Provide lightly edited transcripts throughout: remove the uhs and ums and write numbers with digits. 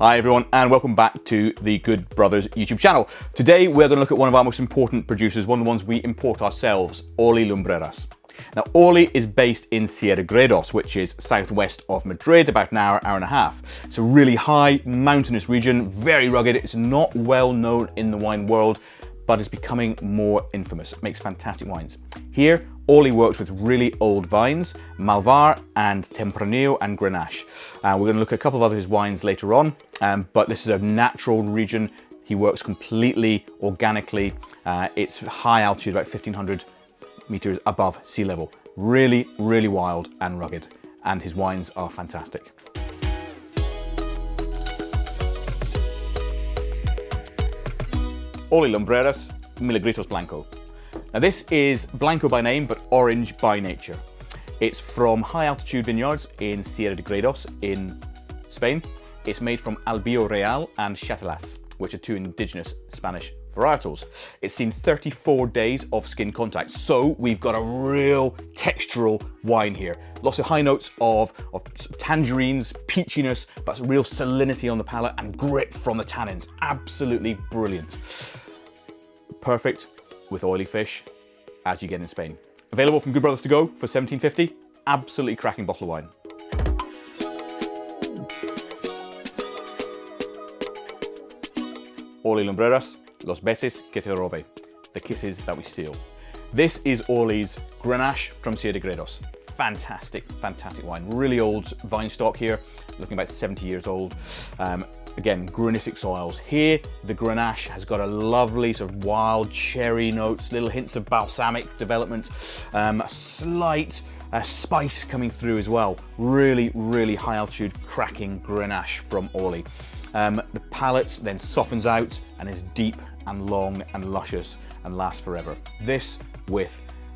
Hi everyone, and welcome back to the Good Brothers YouTube channel. Today we're going to look at one of our most important producers, one of the ones we import ourselves, Orly Lumbreras. Now Orly is based in Sierra de Gredos, which is southwest of Madrid, about an hour, hour and a half. It's a really high mountainous region, very rugged. It's not well known in the wine world, but it's becoming more infamous. It makes fantastic wines. Here, Orly works with really old vines, Malvar and Tempranillo and Grenache. We're going to look at a couple of other his wines later on, but this is a natural region. He works completely organically. It's high altitude, about 1,500 meters above sea level. Really, really wild and rugged, and his wines are fantastic. Orly Lumbreras, Milagritos Blanco. Now this is Blanco by name, but orange by nature. It's from high altitude vineyards in Sierra de Gredos in Spain. It's made from Albillo Real and Chatelas, which are two indigenous Spanish varietals. It's seen 34 days of skin contact, so we've got a real textural wine here. Lots of high notes of tangerines, peachiness, but real salinity on the palate and grip from the tannins. Absolutely brilliant. Perfect with oily fish, as you get in Spain. Available from Good Brothers to go for $17.50. Absolutely cracking bottle of wine. Orly Lumbreras, Los besos que te robe, the kisses that we steal. This is Orly's Grenache from Sierra de Gredos. Fantastic, fantastic wine. Really old vine stock here, looking about 70 years old. Again, granitic soils. Here, the Grenache has got a lovely sort of wild cherry notes, little hints of balsamic development, a slight spice coming through as well. Really, really high altitude cracking Grenache from Orly. The palate then softens out and is deep and long and luscious and lasts forever. This with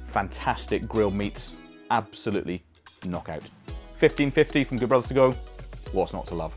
fantastic grilled meats, absolutely knockout. $15.50 from Good Brothers to go. What's not to love?